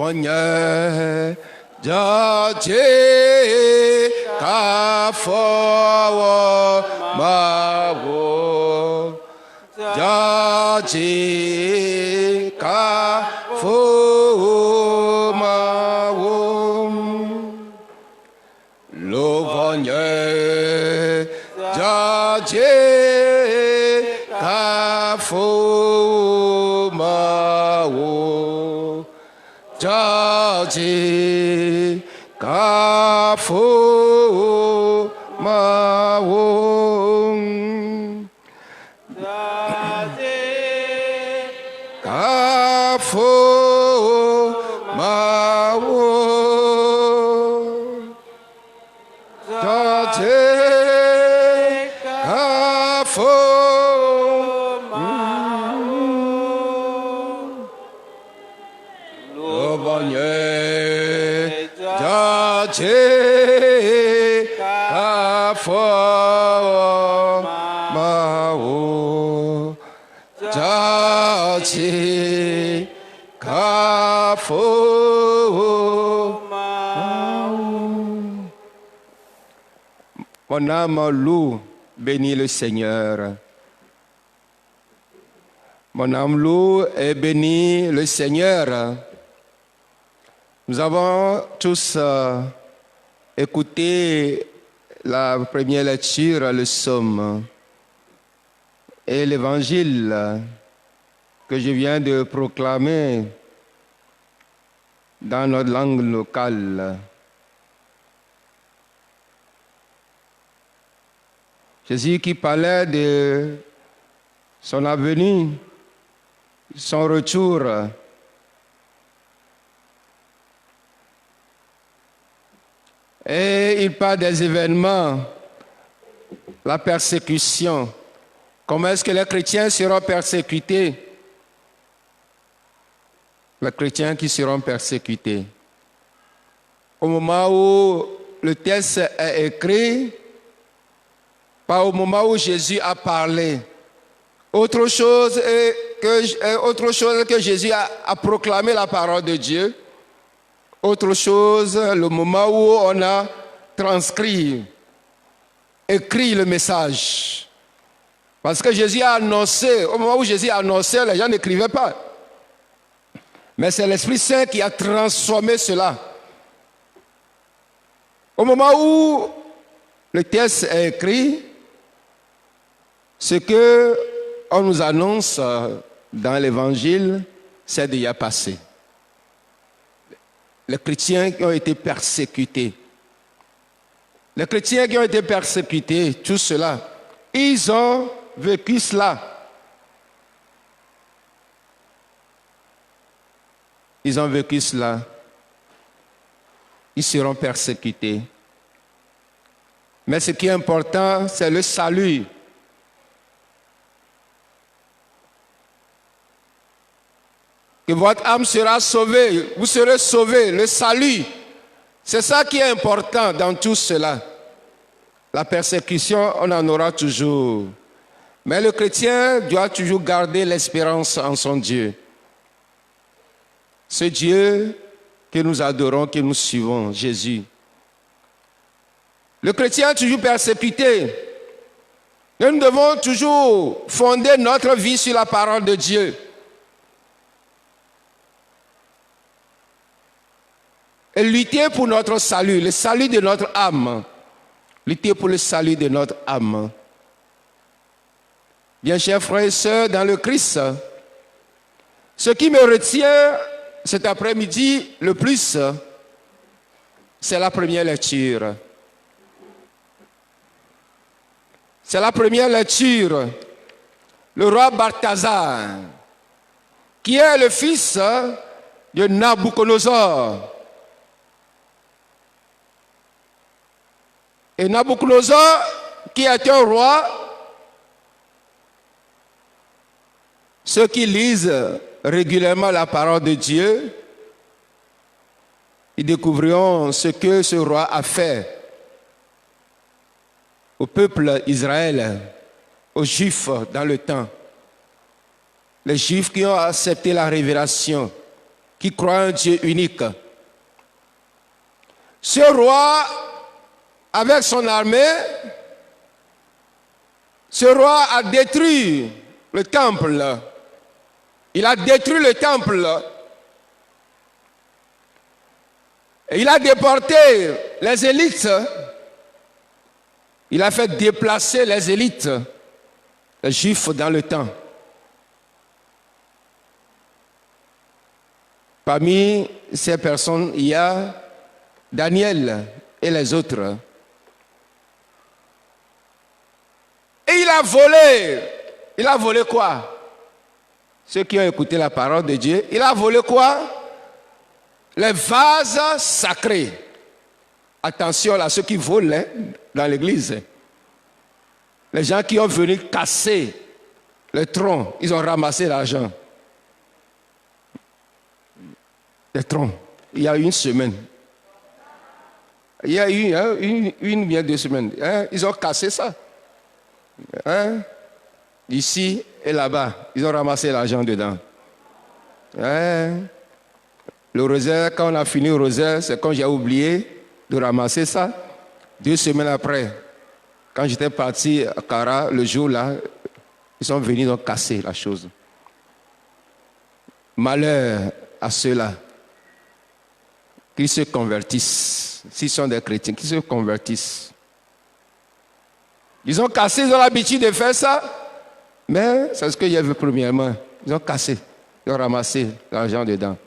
번예 자제 가포워 마고 자제 가포워 마고 로번예 자제 가포워 마고 자지 가포 마옹 자지 가포 마옹 자지 가포 마옹 로번예 자제 가포 마오 자제 가포 마오. Mon âme loue, bénit le Seigneur. Mon âme loue et bénit le Seigneur. Nous avons tous écouté la première lecture, le psaume, et l'évangile que je viens de proclamer dans notre langue locale. Jésus qui parlait de son avenue, son retour. Et il parle des événements, la persécution. Comment est-ce que les chrétiens seront persécutés? Les chrétiens qui seront persécutés. Au moment où le texte est écrit, pas au moment où Jésus a parlé. Autre chose que Jésus a proclamé la parole de Dieu. Autre chose, le moment où on a transcrit, écrit le message. Parce que Jésus a annoncé, au moment où Jésus a annoncé, les gens n'écrivaient pas. Mais c'est l'Esprit Saint qui a transformé cela. Au moment où le texte est écrit, ce qu'on nous annonce dans l'Évangile, c'est déjà passé. Les chrétiens qui ont été persécutés. Les chrétiens qui ont été persécutés, tout cela, ils ont vécu cela. Ils ont vécu cela. Ils seront persécutés. Mais ce qui est important, c'est le salut. Que votre âme sera sauvée, vous serez sauvés, le salut. C'est ça qui est important dans tout cela. La persécution, on en aura toujours. Mais le chrétien doit toujours garder l'espérance en son Dieu. Ce Dieu que nous adorons, que nous suivons, Jésus. Le chrétien est toujours persécuté. Nous devons toujours fonder notre vie sur la parole de Dieu. Et lutter pour notre salut, le salut de notre âme. Lutter pour le salut de notre âme. Bien, chers frères et sœurs, dans le Christ, ce qui me retient cet après-midi le plus, c'est la première lecture. C'est la première lecture. Le roi Balthazar, qui est le fils de Nabuchodonosor. Et Nabuchodonosor, qui est un roi, ceux qui lisent régulièrement la parole de Dieu, ils découvriront ce que ce roi a fait au peuple Israël, aux Juifs dans le temps. Les Juifs qui ont accepté la révélation, qui croit un Dieu unique. Ce roi, avec son armée, ce roi a détruit le temple. Il a détruit le temple. Et il a déporté les élites. Il a fait déplacer les élites, les Juifs dans le temps. Parmi ces personnes, il y a Daniel et les autres. Et il a volé. Il a volé quoi? Ceux qui ont écouté la parole de Dieu, il a volé quoi? Les vases sacrés. Attention à ceux qui volent dans l'église. Les gens qui ont venu casser le tronc, ils ont ramassé l'argent. Les troncs, il y a une semaine. Il y a une bien 2 semaines. Ils ont cassé ça. Ici et là-bas, ils ont ramassé l'argent dedans. Le rosaire, quand on a fini le rosaire, c'est quand j'ai oublié de ramasser ça. 2 semaines après, quand j'étais parti à Kara, le jour-là, ils sont venus donc casser la chose. Malheur à ceux-là qui se convertissent. S'ils sont des chrétiens, qui se convertissent. Ils ont cassé, ils ont l'habitude de faire ça. Mais c'est ce que j'ai vu premièrement. Ils ont cassé, ils ont ramassé l'argent dedans.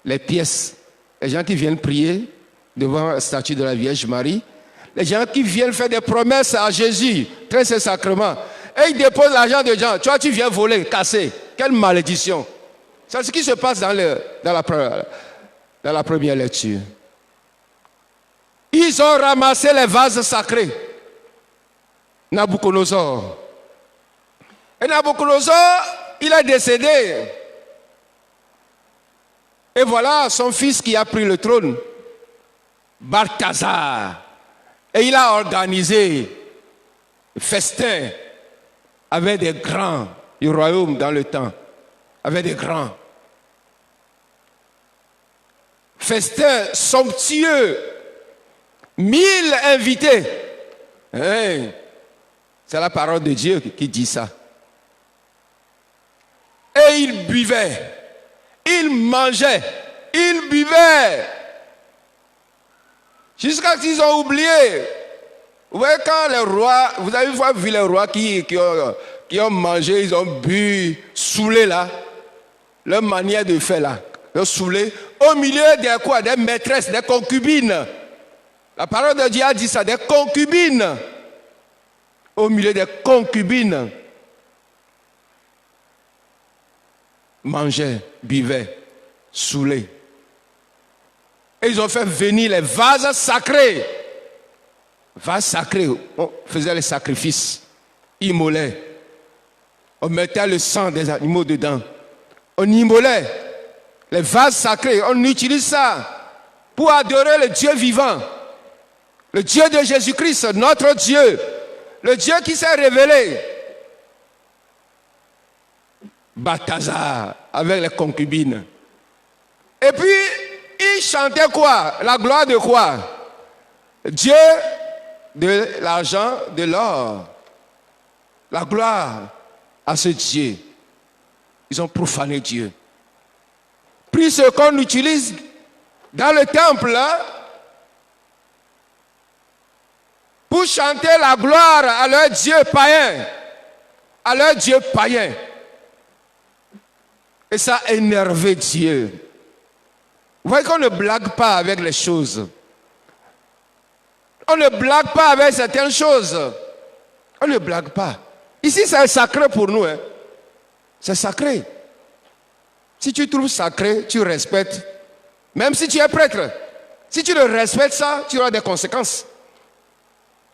Les pièces, les gens qui viennent prier devant la statue de la Vierge Marie, les gens qui viennent faire des promesses à Jésus, très ses sacrements, et ils déposent l'argent de gens. Toi, tu viens voler, casser. Quelle malédiction. C'est ce qui se passe dans la première lecture. Ils ont ramassé les vases sacrés. Nabucodonosor. Et Nabucodonosor, il est décédé. Et voilà son fils qui a pris le trône, Balthazar. Et il a organisé un festin avec des grands du royaume dans le temps. Avec des grands. Festin somptueux. 1000 invités. C'est la parole de Dieu qui dit ça. Et ils buvaient. Ils mangeaient, ils buvaient, jusqu'à ce qu'ils ont oublié. Vous voyez quand les rois, vous avez vu les rois qui ont mangé, ils ont bu, saoulés là, leur manière de faire là, ils ont saoulé, au milieu des quoi, des maîtresses, des concubines. La parole de Dieu a dit ça, des concubines. Au milieu des concubines. Mangeaient, buvaient, saoulés. Et ils ont fait venir les vases sacrés. Vases sacrés, on faisait les sacrifices, immolait. On mettait le sang des animaux dedans. On immolait. Les vases sacrés, on utilise ça pour adorer le Dieu vivant. Le Dieu de Jésus-Christ, notre Dieu. Le Dieu qui s'est révélé. Balthazar avec les concubines. Et puis, il chantait quoi? La gloire de quoi? Dieu de l'argent, de l'or. La gloire à ce Dieu. Ils ont profané Dieu. Puis ce qu'on utilise dans le temple là, pour chanter la gloire à leur Dieu païen. À leur Dieu païen. Et ça a énervé Dieu. Vous voyez qu'on ne blague pas avec les choses. On ne blague pas avec certaines choses. On ne blague pas. Ici, c'est sacré pour nous. C'est sacré. Si tu trouves sacré, tu respectes. Même si tu es prêtre. Si tu ne respectes ça, tu auras des conséquences.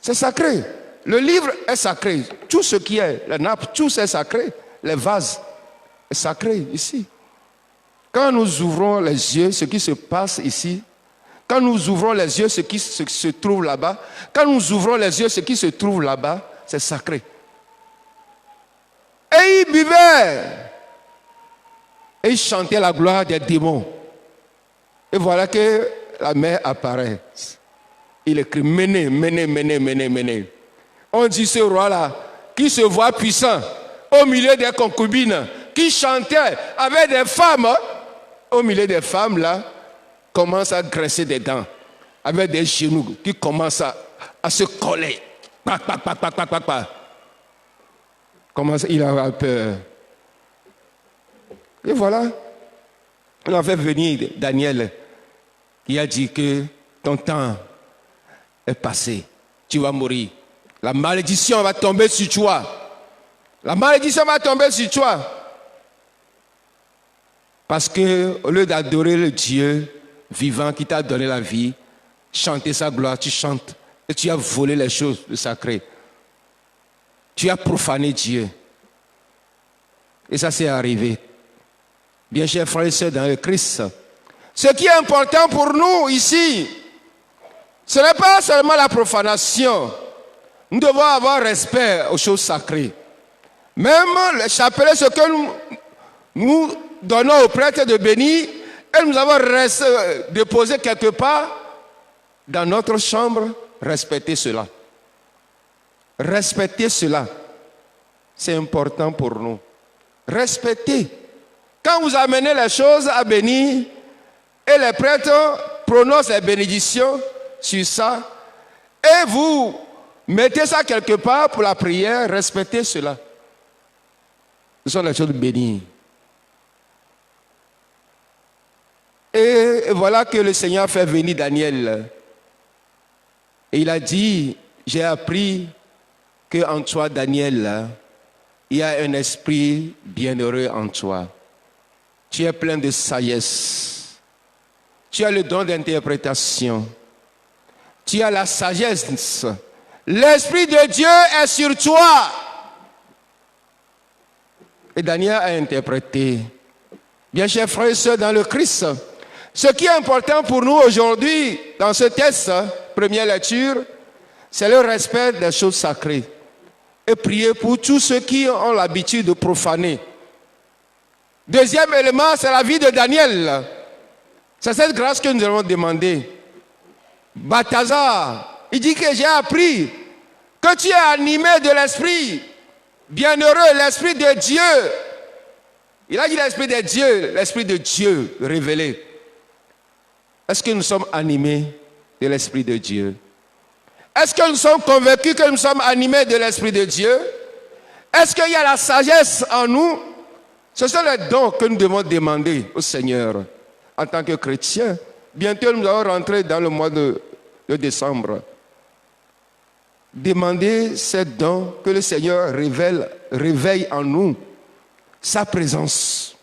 C'est sacré. Le livre est sacré. Tout ce qui est, la nappe, tout c'est sacré. Les vases. Sacré ici. Quand nous ouvrons les yeux, ce qui se passe ici, quand nous ouvrons les yeux, ce qui se trouve là-bas, quand nous ouvrons les yeux, ce qui se trouve là-bas, c'est sacré. Et ils buvaient. Et il chantait la gloire des démons. Et voilà que la mer apparaît. Il écrit Méné, Méné, Méné, Méné, Méné. On dit ce roi-là, qui se voit puissant au milieu des concubines, qui chantait avec des femmes, au milieu des femmes là, commence à grincer des dents, avec des genoux qui commencent à se coller. Pac, pac, pac, pac, pac, pac, pac. Il a peur. Et voilà, on a fait venir Daniel, qui a dit que ton temps est passé, tu vas mourir. La malédiction va tomber sur toi. La malédiction va tomber sur toi. Parce que au lieu d'adorer le Dieu vivant qui t'a donné la vie, chanter sa gloire, tu chantes et tu as volé les choses sacrées. Tu as profané Dieu. Et ça s'est arrivé. Bien chers frères et sœurs dans le Christ, ce qui est important pour nous ici, ce n'est pas seulement la profanation. Nous devons avoir respect aux choses sacrées. Même le chapelet, ce que nous donnons aux prêtres de bénir, et nous avons déposé quelque part dans notre chambre, respectez cela. Respectez cela. C'est important pour nous. Respectez. Quand vous amenez les choses à bénir, et les prêtres prononcent les bénédictions sur ça, et vous mettez ça quelque part pour la prière, respectez cela. Ce sont les choses bénies. Et voilà que le Seigneur fait venir Daniel. Et il a dit, j'ai appris qu'en toi, Daniel, il y a un esprit bienheureux en toi. Tu es plein de sagesse. Tu as le don d'interprétation. Tu as la sagesse. L'Esprit de Dieu est sur toi. Et Daniel a interprété. Bien chers frères et sœurs dans le Christ, ce qui est important pour nous aujourd'hui, dans ce texte, première lecture, c'est le respect des choses sacrées. Et prier pour tous ceux qui ont l'habitude de profaner. Deuxième élément, c'est la vie de Daniel. C'est cette grâce que nous avons demandé. Balthazar, il dit que j'ai appris que tu es animé de l'esprit bienheureux, l'esprit de Dieu. Il a dit l'esprit de Dieu, l'esprit de Dieu révélé. Est-ce que nous sommes animés de l'esprit de Dieu? Est-ce que nous sommes convaincus que nous sommes animés de l'esprit de Dieu? Est-ce qu'il y a la sagesse en nous? Ce sont les dons que nous devons demander au Seigneur en tant que chrétiens. Bientôt, nous allons rentrer dans le mois de décembre. Demandez ces dons que le Seigneur réveille en nous, sa présence.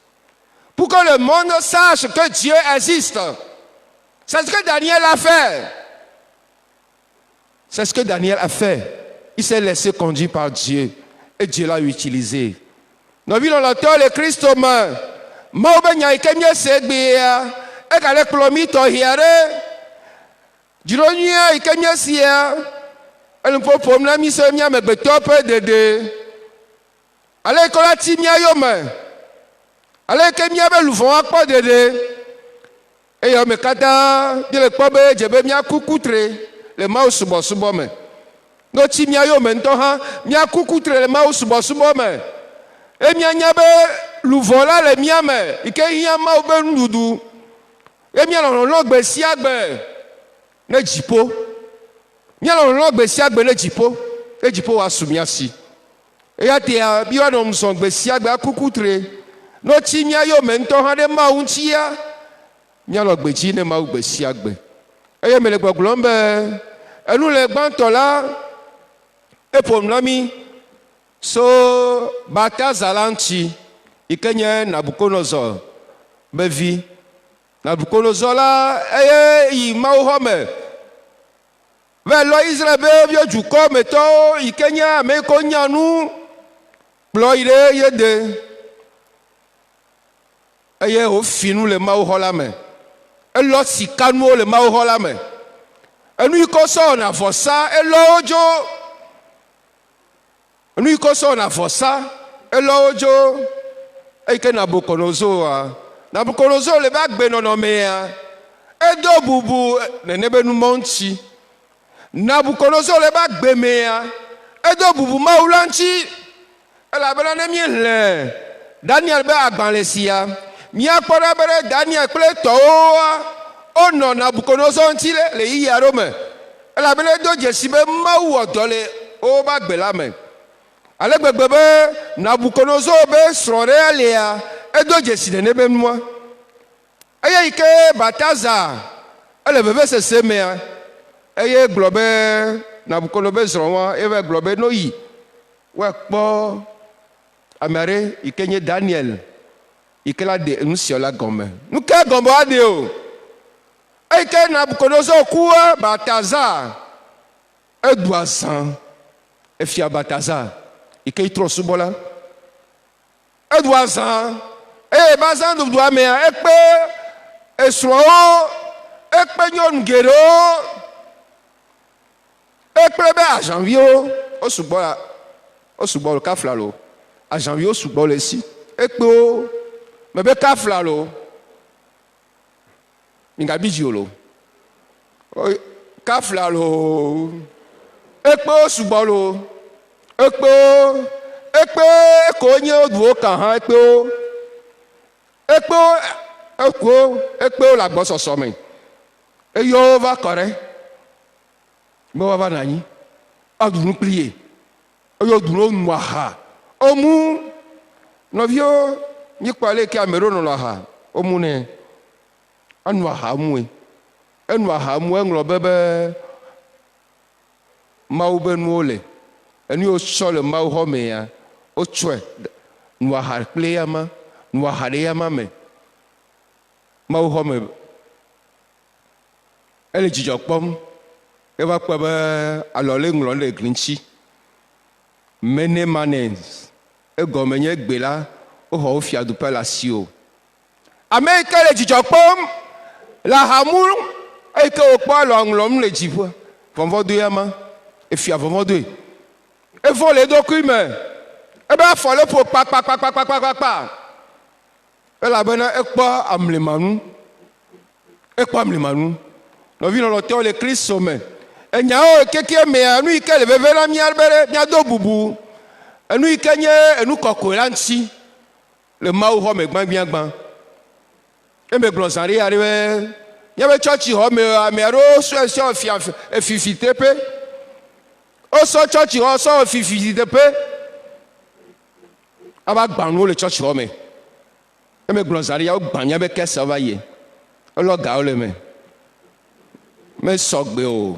Pour que le monde sache que Dieu existe. C'est ce que Daniel a fait. C'est ce que Daniel a fait. Il s'est laissé conduire par Dieu. Et Dieu l'a utilisé. Nous vivons l'auteur le Christ humain. Maubenya ikemye segbea. Ekale klomi tohiare. Jironya ikemye sia. Elumpo pomna mi se mia megbeto dede. Ale kola timia yome. Ale kemia be luvon akpo dede. Et yo me kata de le kpobe jebe mia kukutre le mau subo subo me. No timia yome nto ha mia kukutre le mau subo subo me. E mia nyabe luvon la le mia me. Ike hiya mau be ndudu. E mia lo gbe si agbe. Ne jipo. Mia lo gbe si agbe ne jipo. E jipo wa sumia si. E ya te bi wa no mson gbe si agbe akukutre. No timia yome nto ha de mau ntia. Mialo gbeji ne ma gbe si agbe. Eye me le gbogblom be enu le gbanto la epom na mi so Balthazar lanti ikenye Nabucodonosor bevi. Nabucodonosor la eye yi ma ho me. Ve lo Israel be bio juko meto ikenye ame ko nyanu plo ire yede. Eye o finu le ma ho la me. Elo sikanu le ma ho la me. Enu ikoso na fosa elo ojo. Enu ikoso na fosa elo ojo. Et que Nabucodonosor, Nabucodonosor le va gbe nonomea. Et do bubu ne be nu monti. Nabucodonosor le va gbe mea. Et do bubu maulanchi. Et la bela ne miele. Daniel be agbanlesia. Mia kpora bere Daniel kple toa. Ono Nabucodonosor ntile le iya rome. Et la bela do jesi be mau odole o ba gbe la me. Ale gbegbe be Nabucodonosor be srɔ̃ ɖe alia edo dzesi ne be nua eye yi ke Balthazar ele veve sese mea eye gblɔ be Nabucodonosor be srɔ̃wa eve gblɔ be no yi woakpɔ ame aɖe yi ke nye Daniel yi ke la de nusiala gɔme nu ke gɔme aɖe o eye ke Nabucodonosor kua Balthazar edu azã efia Balthazar i ke trɔ subɔ la edu azã eye bazã dudu amea ekpe esrɔ̃wo ekpe nyɔnu geɖewo ekple be azãviwo wo sugbɔ le kafla lo azãviwo sugbɔ le esi ekpewo me be kafla lo mingabi dzi o lo kafla lo ekpewo sugbɔ lo ekpe ko nye duwo kan hã ekpewo le agbɔsɔsɔ me eyo va kɔ ɖe be woava nɔ anyi aɖu nu kpli ye eyo ɖu no nu aha omu nɔviwo nyikpɔ ale ke ame ɖewo nɔ aha omu nɛ enu aha mue enu aha mu eŋlɔ be Mawu be nuwo le enu yiwo tsɔ le Mawu xɔ me ya wotsɔe nu aha kple yama nu aha ɖe yama me Mawu xɔ me ele dzidzɔ kpɔm eva kpɔ be alɔ le ŋlɔ le gli ŋuti Menemanens egɔme nye gbe la woxɔ wo fiaɖuƒe le asi o ame yi ke le dzidzɔ kpɔm le ahamu eyi ke wòkpɔ alɔ ŋlɔm le dziƒo vɔvɔdo yama efia vɔvɔdoe evɔ le eɖokui me ebe afɔ le ƒo kpakpakpakpakpakpa elabena ekpɔ amlemanu nɔvi lɔlɔtɔwo le Kristo me enyawo keke mea enu yi ke le veve na mía be míado bubu enu yi ke nye enu kɔkɔe la ŋuti le Mawu xɔ me gbãgbãgbã eme gblɔ zã ɖe ya ɖe be míabe tsɔtsi xɔ me ame aɖewo sɔ fia efifi teƒe wosɔ tsɔtsi xɔ sɔ efifi teƒe ava gbã nuwo le tsɔtsi xɔ me eme gblɔ zã ɖe ya wogbã míabe kese va yi elɔ gawo le me mesɔgbe o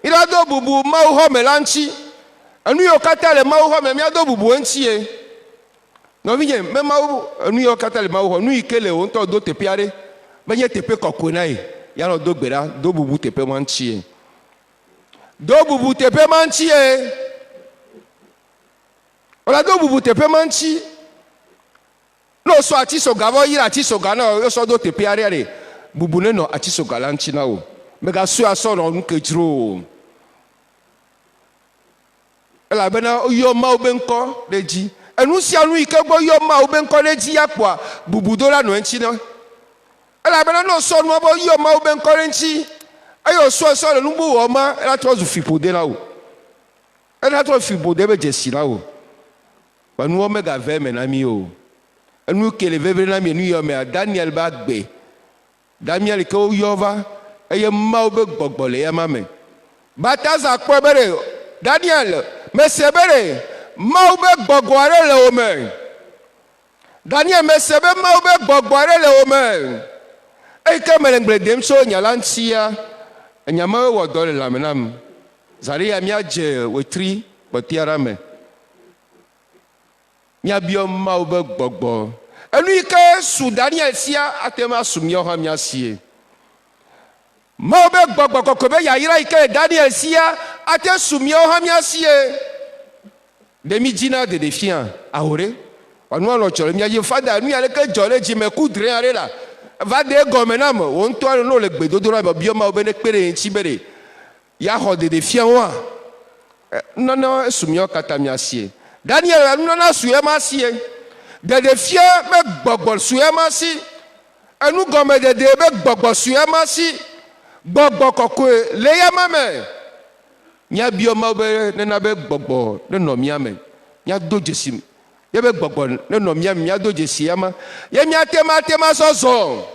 míɖa do bubu Mawu xɔ me la ŋuti enu yiwo katã le Mawu xɔ me míado bubu eŋuti ye nɔvinye me Mawu enu yiwo katã le Mawu xɔ nu yi ke le wo ŋutɔ do teƒe aɖe menye teƒe kɔkɔe na ye ya nɔ do gbe ɖa do bubu teƒe ma ŋuti ye do bubu teƒe ma ŋuti ye wòle do bubu teƒe ma ŋuti ne wòsɔ atisoga vɔ yi le atisoga na wòsɔ do teƒe aɖe ɖe bubu ne nɔ atisoga la ŋuti na wò megasɔ asɔ nɔ nu ke dzro o elabena woyɔ Mawu be ŋkɔ ɖe dzi enu sia nu yi ke gbɔ yɔ Mawu be ŋkɔ ɖe dzi ya kpɔa bubu do la nɔ eŋuti na elabena ne wòsɔ nua be yɔ Mawu be ŋkɔ ɖe ŋuti eye wòsɔ le nu bubu wɔ ma ela trɔ zu fiƒode na wò ela trɔ fiƒode be dzesi na wò enuwo megave me na mi o enu ke le veve na mi enu yɔ mea Daniel ba gbe Daniel ke woyɔ va eye Mawu be gbɔgbɔ le yama me Balthazar kpɔ be ɖe Daniel mese be ɖe Mawu be gbɔgbɔ aɖe le wo me Daniel mese be Mawu be gbɔgbɔ aɖe le wo me eyi ke me le gble dem tso nya la ŋutia enya me wɔ dɔ le lãme nam zã ɖe ya míadze wetri kpɔtɔa ɖa me míabiɔ Mawu be gbɔgbɔ enu yi ke su Daniel sia ate ma su míawo hã míasie Mawu be gbɔgbɔ kɔkɔe be yayra yi ke le Daniel sia ate su míawo hã míasie ɖe mi dzina ɖeɖefia aho ɖe wòanua nɔ dzɔ le mía dzi fada nu ya leke dzɔ ɖe dzime ku dre aɖe la va de egɔme na me wò ŋutɔ ne wòle gbedodo la me biɔ Mawu be ne kpe ɖe ŋuti be ɖe ya xɔ ɖeɖefia woa nane esu míawo katã míasie Daniel nous na suyema si de fia me gbogbo suyema si enu gome de be gbogbo suyema si gbogbo kokwe le yama me nya bioma be na be gbogbo ne no miame nya do jesim ye be gbogbo ne no miame nya do jesiama ye mia tema sozo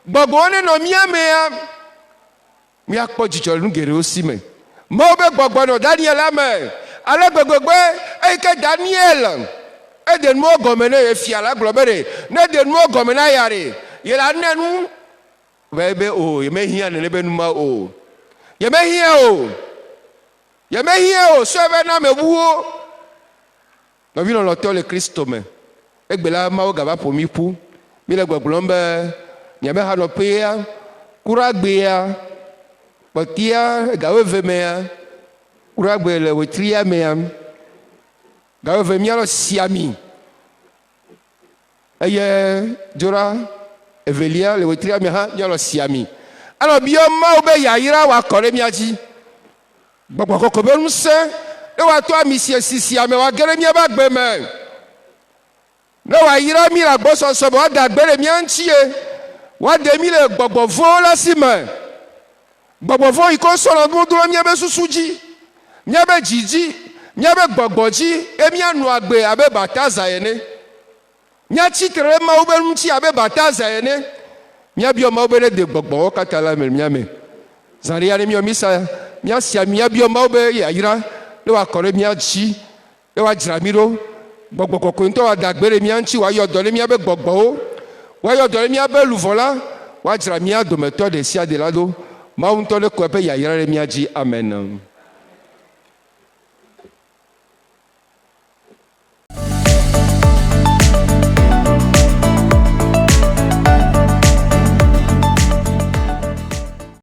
gbogbo ne no miame ya mia kpo jijo nu gere osime mo be gbogbo no Daniel ame ale gbogbo e ke Daniel e de no gome ne efia la globere ne de no gome na yare ye la nenu bebe o ye me hia ne be numa o ye me hia o ye me hia o so be na mebuo no vi no loto le Kristo me egbela ma o gaba pomi pu mi le gbogbombe nya be ha no pe ya kuragbe ya patia gawe vemea kuragbe le wetria mea gawe vemia lo siami eye jora evelia le wetria me ha nya lo siami alors bio ma o be yayira wa kore miaji gbogbo koko be nse e wa to amisi sisi ame wa gere mi ba gbe me no wa yira mi la gbo so bo da gbere mi anchie wa de mi le gbogbo vo la si me gbogbo vo iko so lo duro mi be susuji mi be jiji mi be gbogboji e mi anu agbe abe bataza ene mi chitere ma ube nchi abe bataza ene mi bio ma ube de gbogbo katala me mi ame zaria mi o misa mi asia mi bio ma ube ya yira le wa kore mi achi le wa jramiro gbogbo koko nto wa dagbere mi anchi wa yodole mi abe gbogbo wa yodole mi abe luvola wa jramia do meto de sia de lado ma unto le ko pe ya yira mi aji amen.